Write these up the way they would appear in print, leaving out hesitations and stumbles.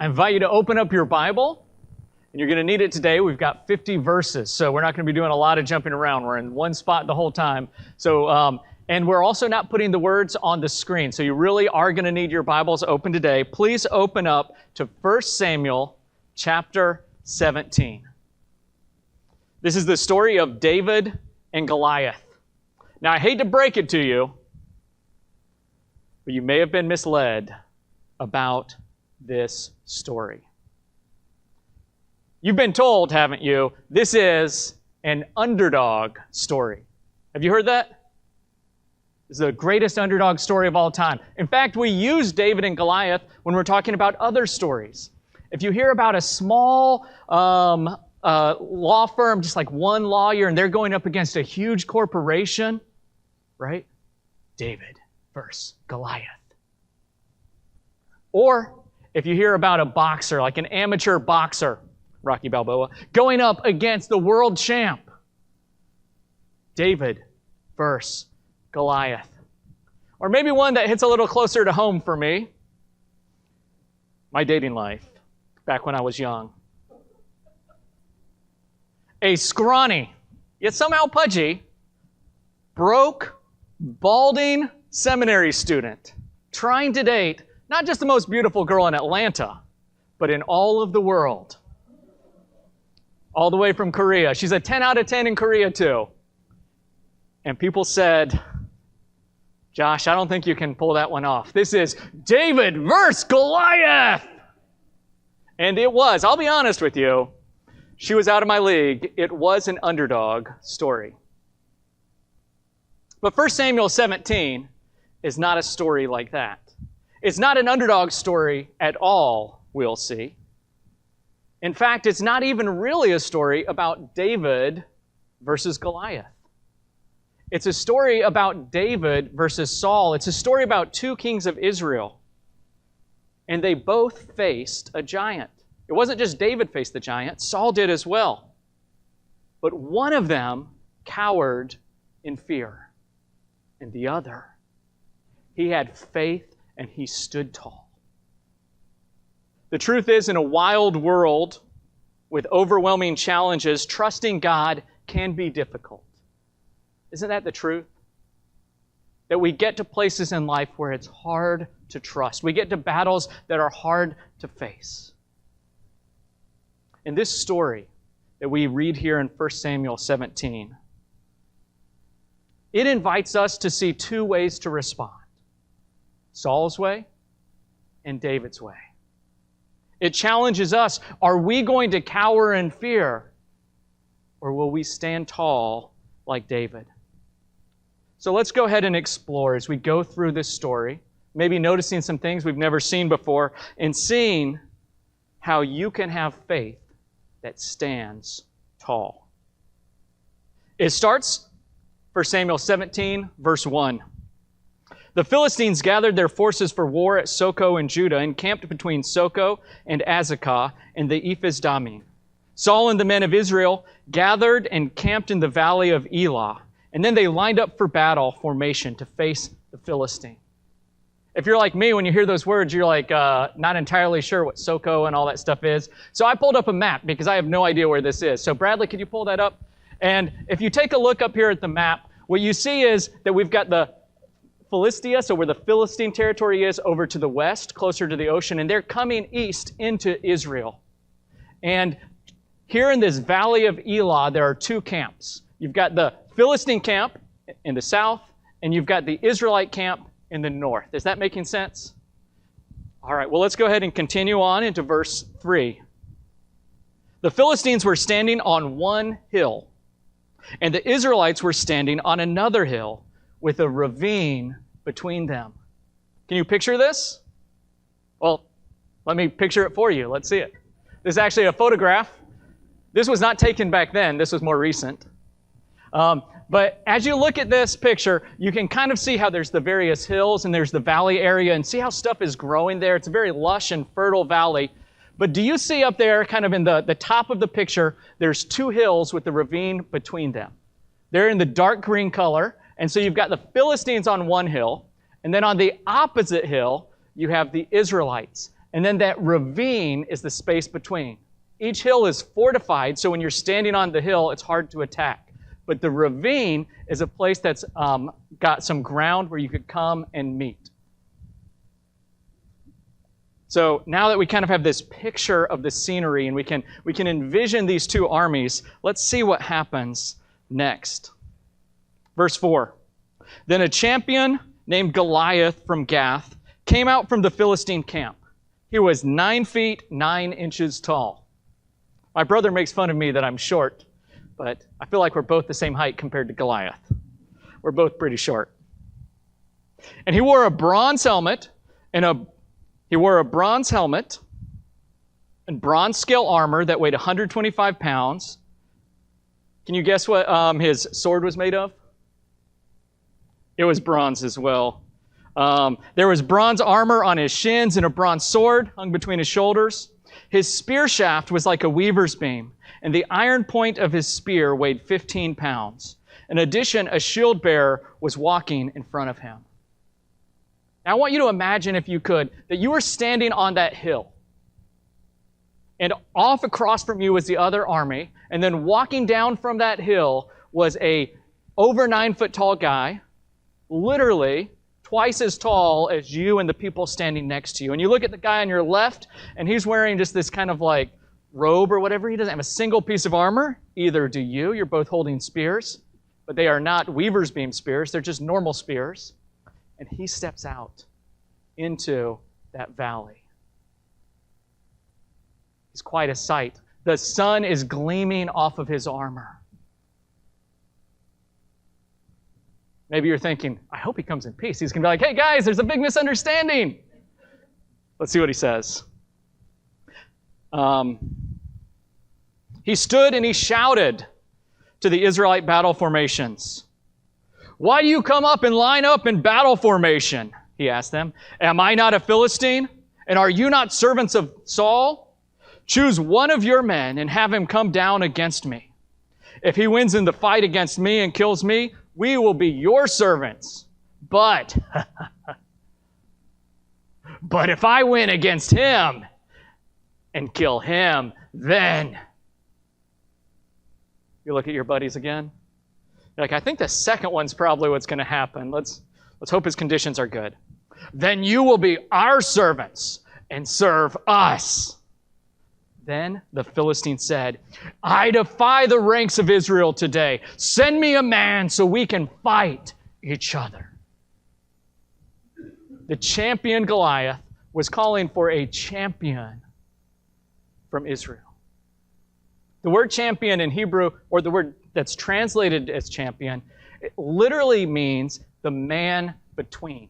I invite you to open up your Bible, and you're going to need it today. We've got 50 verses, so we're not going to be doing a lot of jumping around. We're in one spot the whole time. And we're also not putting the words on the screen, so you really are going to need your Bibles open today. Please open up to 1 Samuel chapter 17. This is the story of David and Goliath. Now, I hate to break it to you, but you may have been misled about this story. You've been told, haven't you, this is an underdog story. Have you heard that? This is the greatest underdog story of all time. In fact, we use David and Goliath when we're talking about other stories. If you hear about a small law firm, just like one lawyer, and they're going up against a huge corporation, right? David versus Goliath. Or if you hear about a boxer, like an amateur boxer, Rocky Balboa, going up against the world champ, David versus Goliath. Or maybe one that hits a little closer to home for me, my dating life, back when I was young. A scrawny, yet somehow pudgy, broke, balding seminary student trying to date not just the most beautiful girl in Atlanta, but in all of the world. All the way from Korea. She's a 10 out of 10 in Korea too. And people said, Josh, I don't think you can pull that one off. This is David versus Goliath. And it was, I'll be honest with you, she was out of my league. It was an underdog story. But 1 Samuel 17 is not a story like that. It's not an underdog story at all, we'll see. In fact, it's not even really a story about David versus Goliath. It's a story about David versus Saul. It's a story about two kings of Israel. And they both faced a giant. It wasn't just David faced the giant, Saul did as well. But one of them cowered in fear. And the other, he had faith and he stood tall. The truth is, in a wild world with overwhelming challenges, trusting God can be difficult. Isn't that the truth? That we get to places in life where it's hard to trust. We get to battles that are hard to face. In this story that we read here in 1 Samuel 17, it invites us to see two ways to respond. Saul's way and David's way. It challenges us, are we going to cower in fear, or will we stand tall like David? So let's go ahead and explore as we go through this story, maybe noticing some things we've never seen before, and seeing how you can have faith that stands tall. It starts 1 Samuel 17, verse 1. The Philistines gathered their forces for war at Soko in Judah and camped between Soko and Azekah in the Ephes-Dammim. Saul and the men of Israel gathered and camped in the valley of Elah, and then they lined up for battle formation to face the Philistine. If you're like me, when you hear those words, you're like not entirely sure what Soko and all that stuff is. So I pulled up a map because I have no idea where this is. So Bradley, could you pull that up? And if you take a look up here at the map, what you see is that we've got the Philistia, so where the Philistine territory is, over to the west, closer to the ocean, and they're coming east into Israel. And here in this valley of Elah, there are two camps. You've got the Philistine camp in the south, and you've got the Israelite camp in the north. Is that making sense? All right, well, let's go ahead and continue on into verse 3. The Philistines were standing on one hill, and the Israelites were standing on another hill, with a ravine between them. Can you picture this? Well, let me picture it for you. Let's see it. This is actually a photograph. This was not taken back then. This was more recent. But as you look at this picture, you can kind of see how there's the various hills and there's the valley area, and see how stuff is growing there. It's a very lush and fertile valley. But do you see up there, kind of in the top of the picture, there's two hills with the ravine between them. They're in the dark green color. And so you've got the Philistines on one hill, and then on the opposite hill, you have the Israelites. And then that ravine is the space between. Each hill is fortified, so when you're standing on the hill, it's hard to attack. But the ravine is a place that's got some ground where you could come and meet. So now that we kind of have this picture of the scenery and we can envision these two armies, let's see what happens next. Verse 4. Then a champion named Goliath from Gath came out from the Philistine camp. He was 9 feet 9 inches tall. My brother makes fun of me that I'm short, but I feel like we're both the same height compared to Goliath. We're both pretty short. And he wore a bronze helmet and bronze scale armor that weighed 125 pounds. Can you guess what his sword was made of? It was bronze as well. There was bronze armor on his shins and a bronze sword hung between his shoulders. His spear shaft was like a weaver's beam, and the iron point of his spear weighed 15 pounds. In addition, a shield bearer was walking in front of him. Now, I want you to imagine, if you could, that you were standing on that hill, and off across from you was the other army, and then walking down from that hill was a over 9 foot tall guy, literally twice as tall as you and the people standing next to you. And you look at the guy on your left, and he's wearing just this kind of like robe or whatever. He doesn't have a single piece of armor. Either do you. You're both holding spears, but they are not weaver's beam spears. They're just normal spears. And he steps out into that valley. He's quite a sight. The sun is gleaming off of his armor. Maybe you're thinking, I hope he comes in peace. He's going to be like, hey guys, there's a big misunderstanding. Let's see what he says. He stood and he shouted to the Israelite battle formations. Why do you come up and line up in battle formation? He asked them. Am I not a Philistine? And are you not servants of Saul? Choose one of your men and have him come down against me. If he wins in the fight against me and kills me, we will be your servants. But if I win against him and kill him, then you look at your buddies again. You're like, I think the second one's probably what's going to happen. Let's hope his conditions are good. Then you will be our servants and serve us. Then the Philistine said, I defy the ranks of Israel today. Send me a man so we can fight each other. The champion Goliath was calling for a champion from Israel. The word champion in Hebrew, or the word that's translated as champion, it literally means the man between.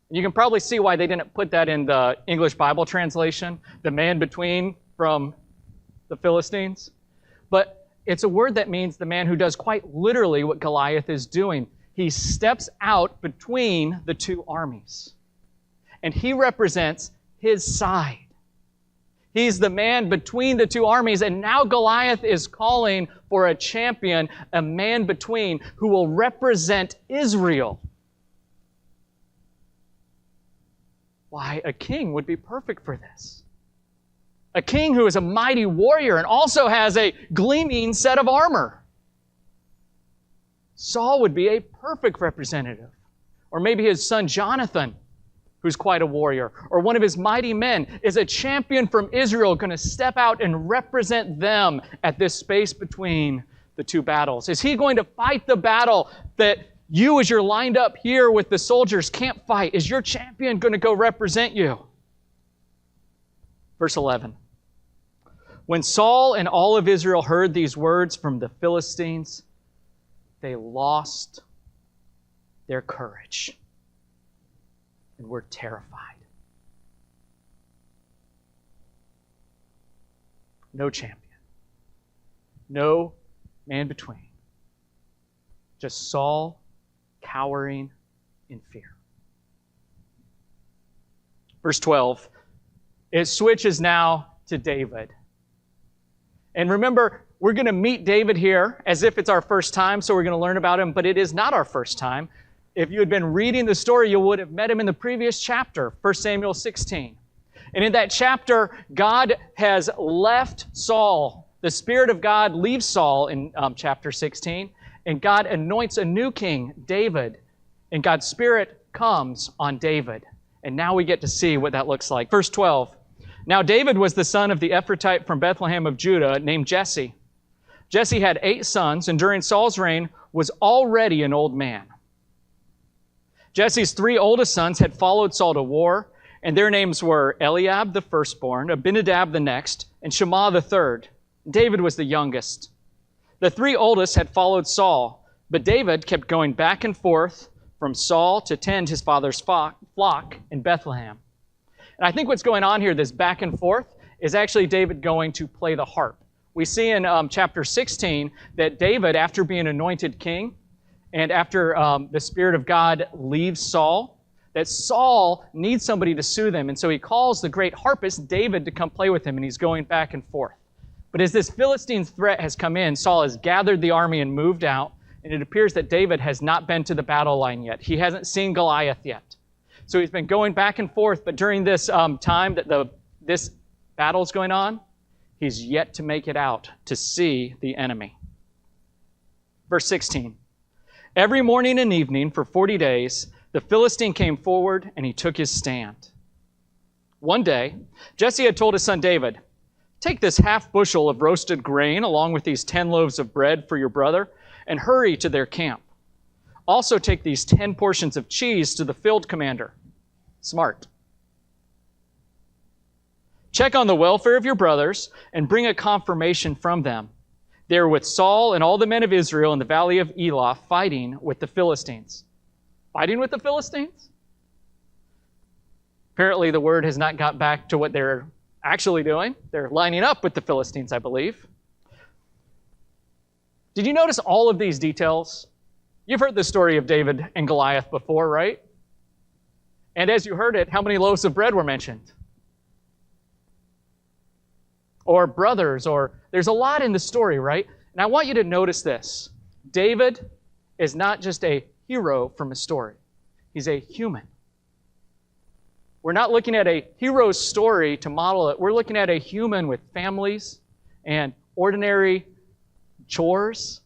And you can probably see why they didn't put that in the English Bible translation, the man between from the Philistines. But it's a word that means the man who does quite literally what Goliath is doing. He steps out between the two armies. And he represents his side. He's the man between the two armies, and now Goliath is calling for a champion, a man between, who will represent Israel. Why, a king would be perfect for this. A king who is a mighty warrior and also has a gleaming set of armor. Saul would be a perfect representative. Or maybe his son Jonathan, who's quite a warrior, or one of his mighty men, is a champion from Israel going to step out and represent them at this space between the two battles. Is he going to fight the battle that you, as you're lined up here with the soldiers, can't fight? Is your champion going to go represent you? Verse 11. When Saul and all of Israel heard these words from the Philistines, they lost their courage and were terrified. No champion. No man between. Just Saul cowering in fear. Verse 12. It switches now to David. And remember, we're going to meet David here as if it's our first time, so we're going to learn about him, but it is not our first time. If you had been reading the story, you would have met him in the previous chapter, 1 Samuel 16. And in that chapter, God has left Saul. The Spirit of God leaves Saul in chapter 16, and God anoints a new king, David, and God's Spirit comes on David. And now we get to see what that looks like. Verse 12, now David was the son of the Ephrathite from Bethlehem of Judah named Jesse. Jesse had 8 sons, and during Saul's reign was already an old man. Jesse's 3 oldest sons had followed Saul to war, and their names were Eliab the firstborn, Abinadab the next, and Shammah the third. David was the youngest. The 3 oldest had followed Saul, but David kept going back and forth from Saul to tend his father's flock in Bethlehem. And I think what's going on here, this back and forth, is actually David going to play the harp. We see in chapter 16 that David, after being anointed king, and after the Spirit of God leaves Saul, that Saul needs somebody to soothe him. And so he calls the great harpist David to come play with him, and he's going back and forth. But as this Philistine threat has come in, Saul has gathered the army and moved out, and it appears that David has not been to the battle line yet. He hasn't seen Goliath yet. So he's been going back and forth, but during this time that this battle is going on, he's yet to make it out to see the enemy. Verse 16, every morning and evening for 40 days, the Philistine came forward and he took his stand. One day, Jesse had told his son David, take this half bushel of roasted grain along with these 10 loaves of bread for your brother and hurry to their camp. Also take these 10 portions of cheese to the field commander. Smart. Check on the welfare of your brothers and bring a confirmation from them. They are with Saul and all the men of Israel in the valley of Elah fighting with the Philistines. Fighting with the Philistines? Apparently the word has not got back to what they're actually doing. They're lining up with the Philistines, I believe. Did you notice all of these details? You've heard the story of David and Goliath before, right? And as you heard it, how many loaves of bread were mentioned? Or brothers, or there's a lot in the story, right? And I want you to notice this. David is not just a hero from a story. He's a human. We're not looking at a hero's story to model it. We're looking at a human with families and ordinary chores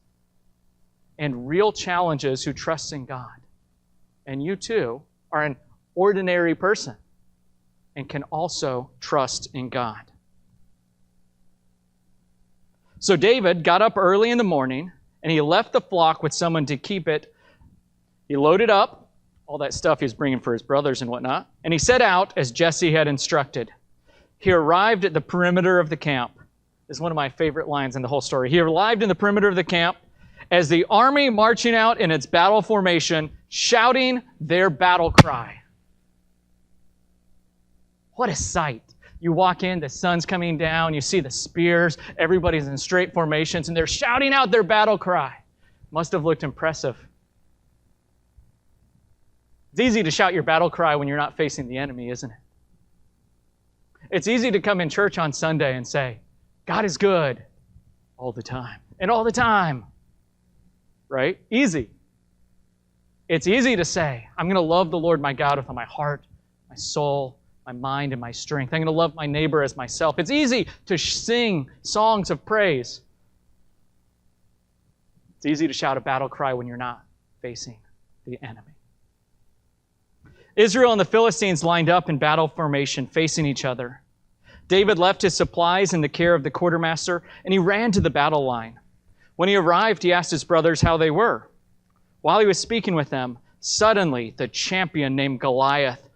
and real challenges who trusts in God. And you too are an ordinary person and can also trust in God. So David got up early in the morning and he left the flock with someone to keep it. He loaded up all that stuff he was bringing for his brothers and whatnot, and he set out as Jesse had instructed. He arrived at the perimeter of the camp. This is one of my favorite lines in the whole story. He arrived in the perimeter of the camp as the army marching out in its battle formation, shouting their battle cry. What a sight. You walk in, the sun's coming down, you see the spears, everybody's in straight formations, and they're shouting out their battle cry. Must have looked impressive. It's easy to shout your battle cry when you're not facing the enemy, isn't it? It's easy to come in church on Sunday and say, God is good all the time, and all the time, right? Easy. It's easy to say, I'm going to love the Lord my God with all my heart, my soul, my mind, and my strength. I'm going to love my neighbor as myself. It's easy to sing songs of praise. It's easy to shout a battle cry when you're not facing the enemy. Israel and the Philistines lined up in battle formation, facing each other. David left his supplies in the care of the quartermaster, and he ran to the battle line. When he arrived, he asked his brothers how they were. While he was speaking with them, suddenly the champion named Goliath,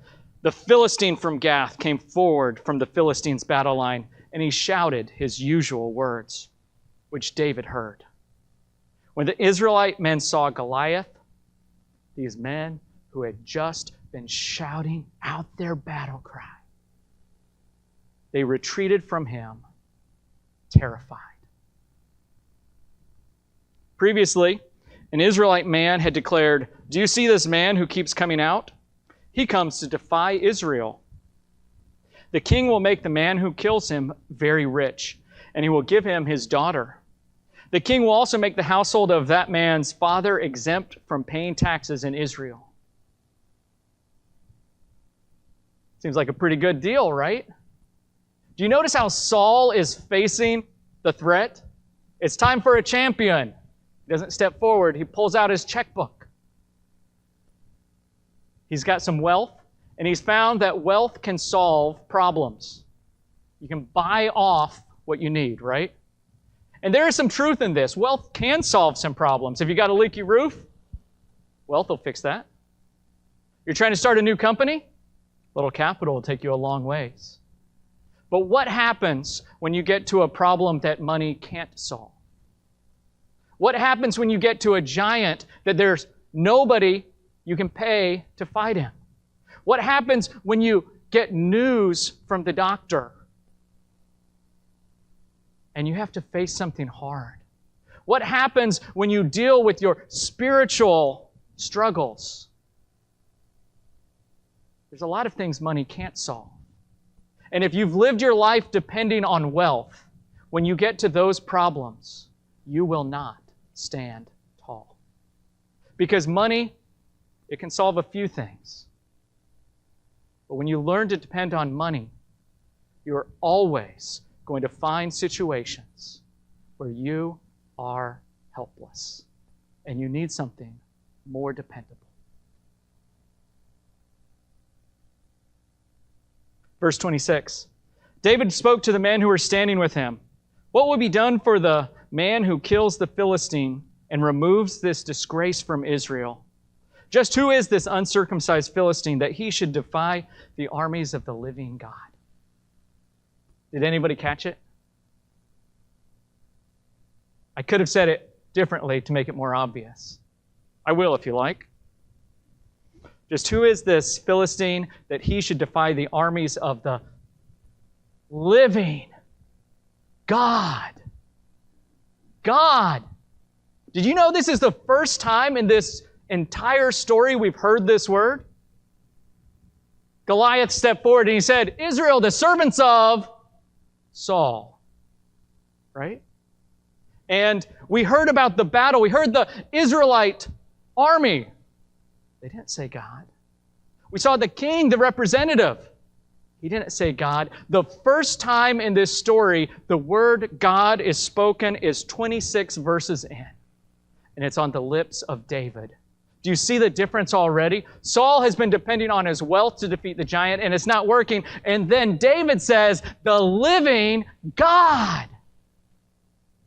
the Philistine from Gath, came forward from the Philistines' battle line, and he shouted his usual words, which David heard. When the Israelite men saw Goliath, these men who had just been shouting out their battle cry, they retreated from him, terrified. Previously, an Israelite man had declared, "Do you see this man who keeps coming out? He comes to defy Israel. The king will make the man who kills him very rich, and he will give him his daughter. The king will also make the household of that man's father exempt from paying taxes in Israel." Seems like a pretty good deal, right? Do you notice how Saul is facing the threat? It's time for a champion. He doesn't step forward. He pulls out his checkbook. He's got some wealth, and he's found that wealth can solve problems. You can buy off what you need, right? And there is some truth in this. Wealth can solve some problems. If you got a leaky roof, wealth will fix that. You're trying to start a new company? A little capital will take you a long ways. But what happens when you get to a problem that money can't solve? What happens when you get to a giant that there's nobody you can pay to fight him? What happens when you get news from the doctor and you have to face something hard? What happens when you deal with your spiritual struggles? There's a lot of things money can't solve. And if you've lived your life depending on wealth, when you get to those problems, you will not stand tall. Because money, it can solve a few things. But when you learn to depend on money, you're always going to find situations where you are helpless and you need something more dependable. Verse 26, David spoke to the men who were standing with him. What will be done for the man who kills the Philistine and removes this disgrace from Israel? Just who is this uncircumcised Philistine that he should defy the armies of the living God? Did anybody catch it? I could have said it differently to make it more obvious. I will if you like. Just who is this Philistine that he should defy the armies of the living God? God. Did you know this is the first time in this entire story we've heard this word? Goliath stepped forward and he said, Israel, the servants of Saul. Right? And we heard about the battle. We heard the Israelite army. They didn't say God. We saw the king, the representative. He didn't say God. The first time in this story the word God is spoken is 26 verses in. And it's on the lips of David. Do you see the difference already? Saul has been depending on his wealth to defeat the giant, and it's not working. And then David says, the living God.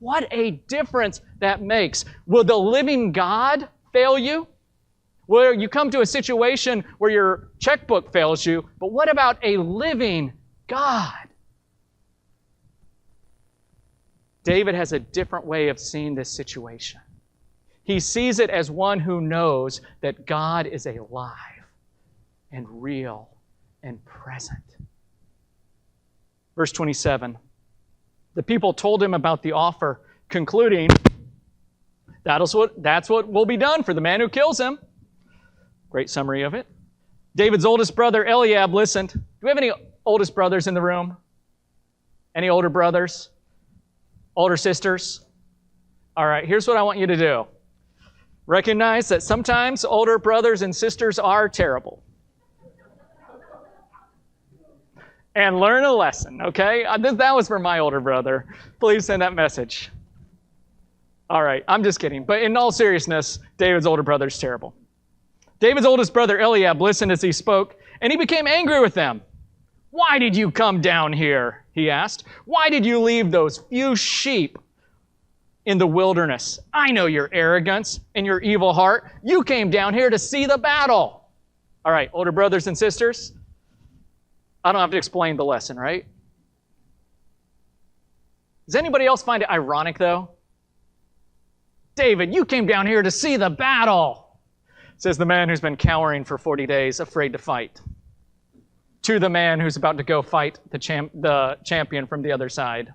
What a difference that makes. Will the living God fail you? Where you come to a situation where your checkbook fails you, but what about a living God? David has a different way of seeing this situation. He sees it as one who knows that God is alive and real and present. Verse 27, the people told him about the offer, concluding, that's what will be done for the man who kills him. Great summary of it. David's oldest brother, Eliab, listened. Do we have any oldest brothers in the room? Any older brothers? Older sisters? All right, here's what I want you to do. Recognize that sometimes older brothers and sisters are terrible. And learn a lesson, okay? That was for my older brother. Please send that message. All right, I'm just kidding. But in all seriousness, David's older brother's terrible. David's oldest brother, Eliab, listened as he spoke, and he became angry with them. Why did you come down here? He asked. Why did you leave those few sheep in the wilderness? I know your arrogance and your evil heart. You came down here to see the battle. All right, older brothers and sisters, I don't have to explain the lesson, right? Does anybody else find it ironic, though? David, you came down here to see the battle, says the man who's been cowering for 40 days, afraid to fight, to the man who's about to go fight the champion from the other side.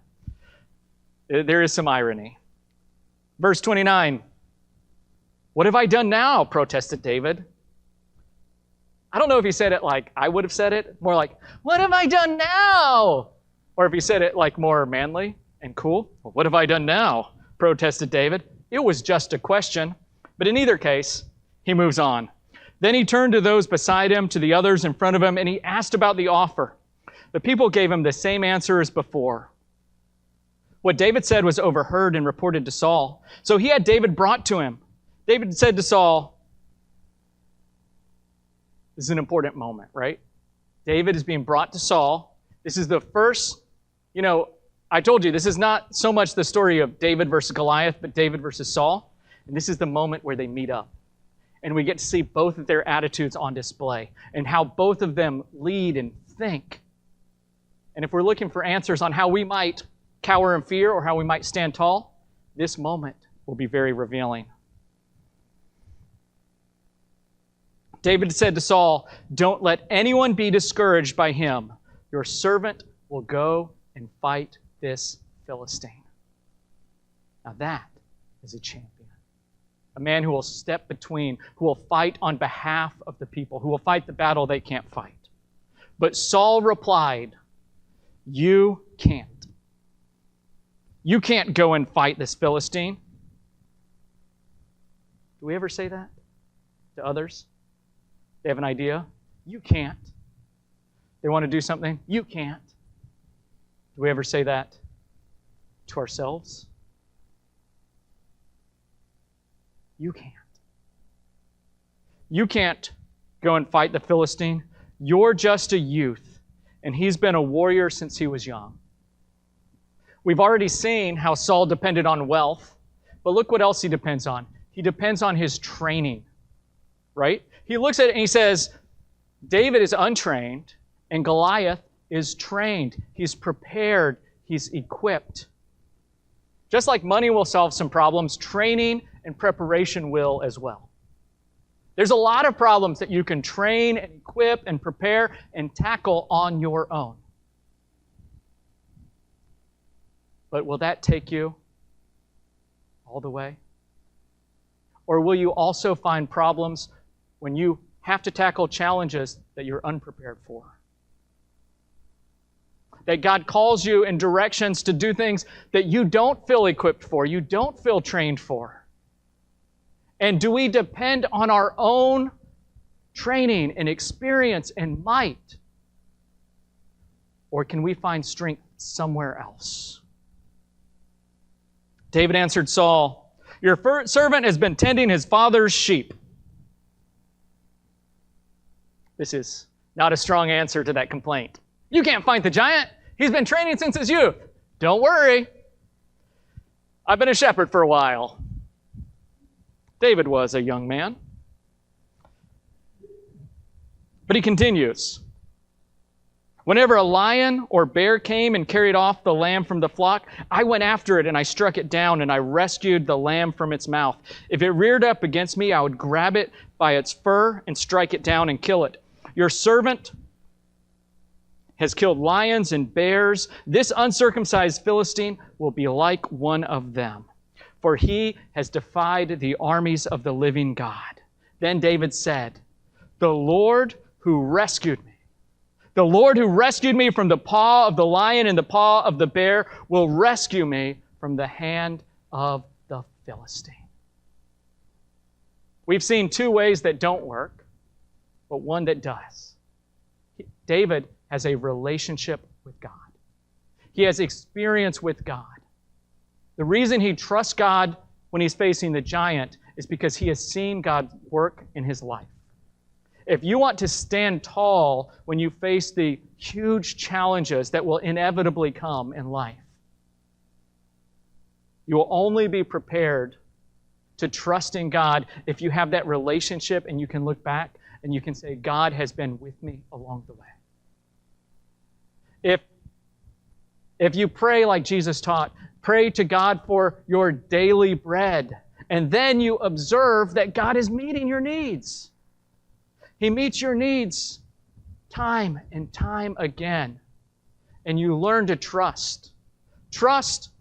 There is some irony. Verse 29, what have I done now? Protested David. I don't know if he said it like I would have said it, more like, what have I done now? Or if he said it like more manly and cool. Well, what have I done now? Protested David. It was just a question. But in either case, he moves on. Then he turned to those beside him, to the others in front of him, and he asked about the offer. The people gave him the same answer as before. What David said was overheard and reported to Saul. So he had David brought to him. David said to Saul, this is an important moment, right? David is being brought to Saul. This is the first, I told you, this is not so much the story of David versus Goliath, but David versus Saul. And this is the moment where they meet up. And we get to see both of their attitudes on display and how both of them lead and think. And if we're looking for answers on how we might cower in fear or how we might stand tall, this moment will be very revealing. David said to Saul, "Don't let anyone be discouraged by him. Your servant will go and fight this Philistine." Now that is a champion. A man who will step between, who will fight on behalf of the people, who will fight the battle they can't fight. But Saul replied, "You can't. You can't go and fight this Philistine." Do we ever say that to others? They have an idea. You can't. They want to do something. You can't. Do we ever say that to ourselves? You can't. You can't go and fight the Philistine. You're just a youth, and he's been a warrior since he was young. We've already seen how Saul depended on wealth, but look what else he depends on. He depends on his training, right? He looks at it and he says, David is untrained, and Goliath is trained. He's prepared. He's equipped. Just like money will solve some problems, training and preparation will as well. There's a lot of problems that you can train and equip and prepare and tackle on your own. But will that take you all the way? Or will you also find problems when you have to tackle challenges that you're unprepared for? That God calls you in directions to do things that you don't feel equipped for, you don't feel trained for. And do we depend on our own training and experience and might? Or can we find strength somewhere else? David answered Saul, "Your servant has been tending his father's sheep." This is not a strong answer to that complaint. You can't fight the giant. He's been training since his youth. Don't worry. I've been a shepherd for a while. David was a young man. But he continues. "Whenever a lion or bear came and carried off the lamb from the flock, I went after it and I struck it down and I rescued the lamb from its mouth. If it reared up against me, I would grab it by its fur and strike it down and kill it. Your servant has killed lions and bears. This uncircumcised Philistine will be like one of them, for he has defied the armies of the living God." Then David said, "The Lord who rescued me, the Lord who rescued me from the paw of the lion and the paw of the bear will rescue me from the hand of the Philistine." We've seen two ways that don't work, but one that does. David has a relationship with God. He has experience with God. The reason he trusts God when he's facing the giant is because he has seen God work in his life. If you want to stand tall when you face the huge challenges that will inevitably come in life, you will only be prepared to trust in God if you have that relationship and you can look back and you can say, God has been with me along the way. If you pray like Jesus taught, pray to God for your daily bread, and then you observe that God is meeting your needs. He meets your needs time and time again, and you learn to trust. Trust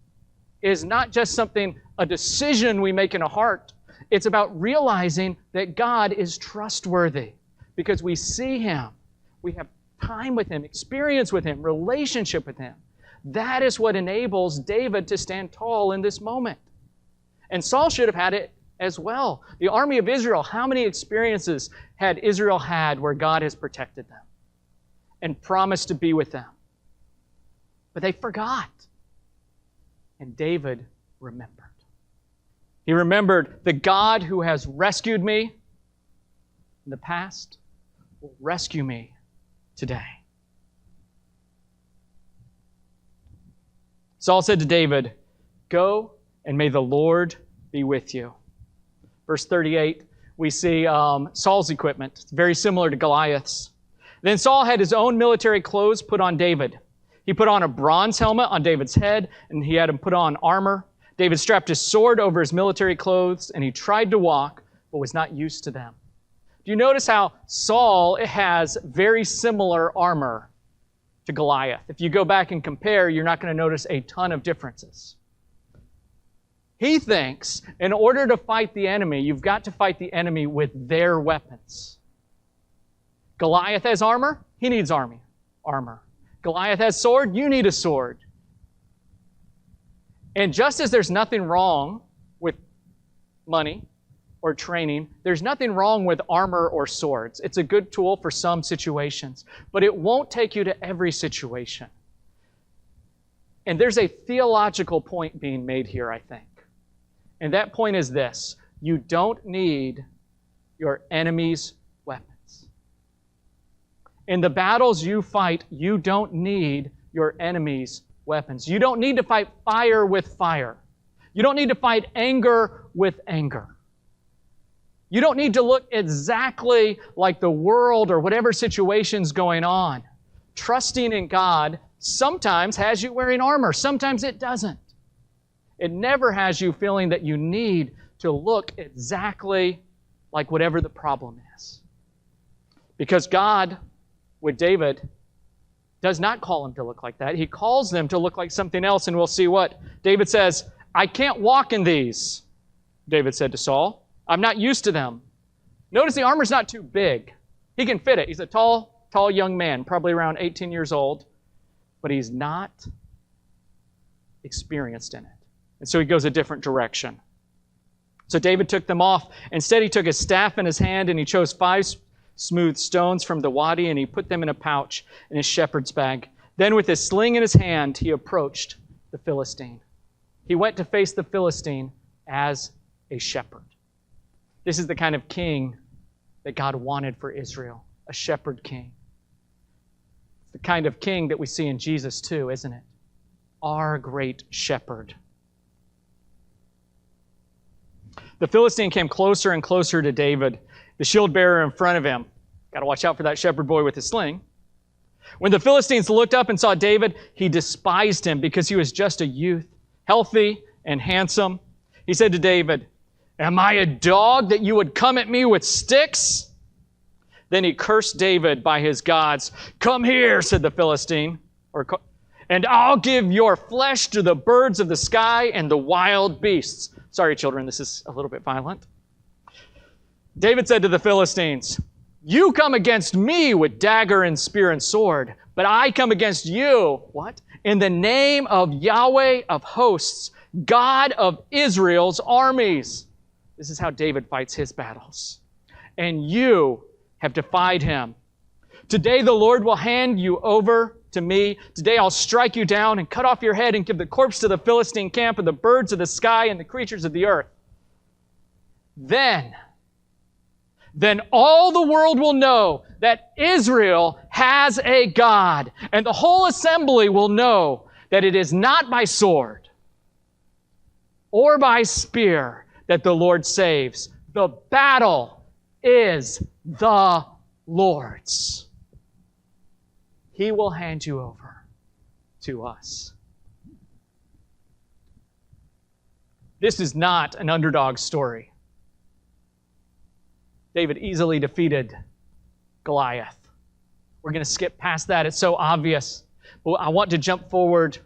is not just something, a decision we make in a heart. It's about realizing that God is trustworthy because we see Him. We have time with Him, experience with Him, relationship with Him. That is what enables David to stand tall in this moment. And Saul should have had it as well. The army of Israel, how many experiences had Israel had where God has protected them and promised to be with them But they forgot. And David remembered. He remembered the God who has rescued me in the past will rescue me today. Saul said to David, "Go, and may the Lord be with you." Verse 38, we see Saul's equipment. It's very similar to Goliath's. Then Saul had his own military clothes put on David. He put on a bronze helmet on David's head, and he had him put on armor. David strapped his sword over his military clothes, and he tried to walk, but was not used to them. Do you notice how Saul has very similar armor to Goliath? If you go back and compare, you're not going to notice a ton of differences. He thinks in order to fight the enemy, you've got to fight the enemy with their weapons. Goliath has armor, he needs armor. Goliath has sword, you need a sword. And just as there's nothing wrong with money or training, there's nothing wrong with armor or swords. It's a good tool for some situations, but it won't take you to every situation. And there's a theological point being made here, I think. And that point is this: you don't need your enemy's weapons. In the battles you fight, you don't need your enemy's weapons. You don't need to fight fire with fire. You don't need to fight anger with anger. You don't need to look exactly like the world or whatever situation's going on. Trusting in God sometimes has you wearing armor. Sometimes it doesn't. It never has you feeling that you need to look exactly like whatever the problem is. Because God, with David, does not call him to look like that. He calls them to look like something else, and we'll see what. David says, "I can't walk in these," David said to Saul. "I'm not used to them." Notice the armor's not too big. He can fit it. He's a tall young man, probably around 18 years old, but he's not experienced in it. And so he goes a different direction. So David took them off. Instead, he took his staff in his hand, and he chose 5 smooth stones from the wadi, and he put them in a pouch in his shepherd's bag. Then with his sling in his hand, he approached the Philistine. He went to face the Philistine as a shepherd. This is the kind of king that God wanted for Israel, a shepherd king. It's the kind of king that we see in Jesus too, isn't it? Our great shepherd. The Philistine came closer and closer to David, the shield bearer in front of him. Got to watch out for that shepherd boy with his sling. When the Philistines looked up and saw David, he despised him because he was just a youth, healthy and handsome. He said to David, "Am I a dog that you would come at me with sticks?" Then he cursed David by his gods. "Come here," said the Philistine, "and I'll give your flesh to the birds of the sky and the wild beasts." Sorry, children, this is a little bit violent. David said to the Philistines, "You come against me with dagger and spear and sword, but I come against you," what? "In the name of Yahweh of hosts, God of Israel's armies." This is how David fights his battles. "And you have defied him. Today the Lord will hand you over to me. Today I'll strike you down and cut off your head and give the corpse to the Philistine camp and the birds of the sky and the creatures of the earth. Then all the world will know that Israel has a God, and the whole assembly will know that it is not by sword or by spear that the Lord saves. The battle is the Lord's. He will hand you over to us." This is not an underdog story. David easily defeated Goliath. We're going to skip past that. It's so obvious. But I want to jump forward.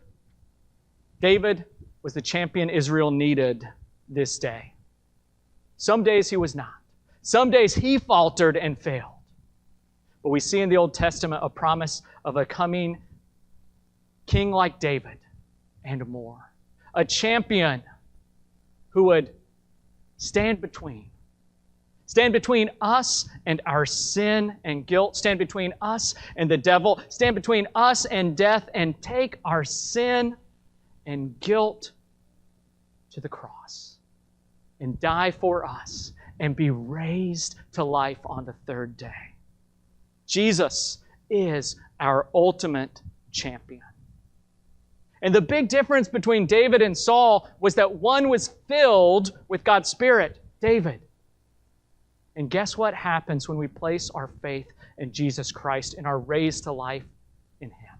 David was the champion Israel needed this day. Some days he was not. Some days he faltered and failed. But we see in the Old Testament a promise of a coming king like David and more. A champion who would stand Stand between us and our sin and guilt. Stand between us and the devil. Stand between us and death, and take our sin and guilt to the cross and die for us and be raised to life on the third day. Jesus is our ultimate champion. And the big difference between David and Saul was that one was filled with God's Spirit, David. And guess what happens when we place our faith in Jesus Christ and are raised to life in Him?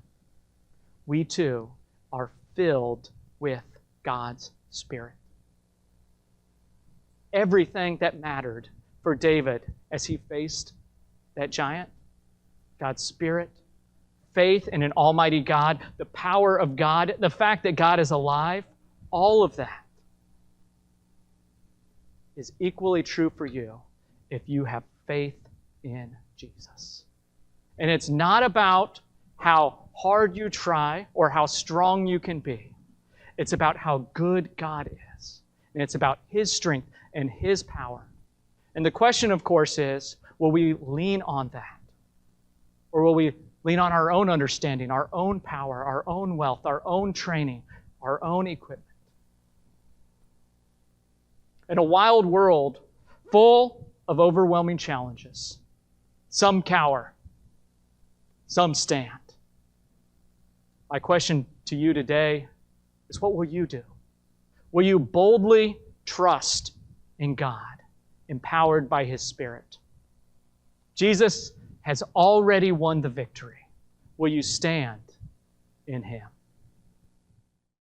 We too are filled with God's Spirit. Everything that mattered for David as he faced that giant, God's Spirit, faith in an almighty God, the power of God, the fact that God is alive, all of that is equally true for you if you have faith in Jesus. And it's not about how hard you try or how strong you can be. It's about how good God is. And it's about His strength and His power. And the question, of course, is, will we lean on that? Or will we lean on our own understanding, our own power, our own wealth, our own training, our own equipment? In a wild world full of overwhelming challenges, some cower, some stand. My question to you today is, what will you do? Will you boldly trust in God, empowered by His Spirit? Jesus has already won the victory. Will you stand in Him?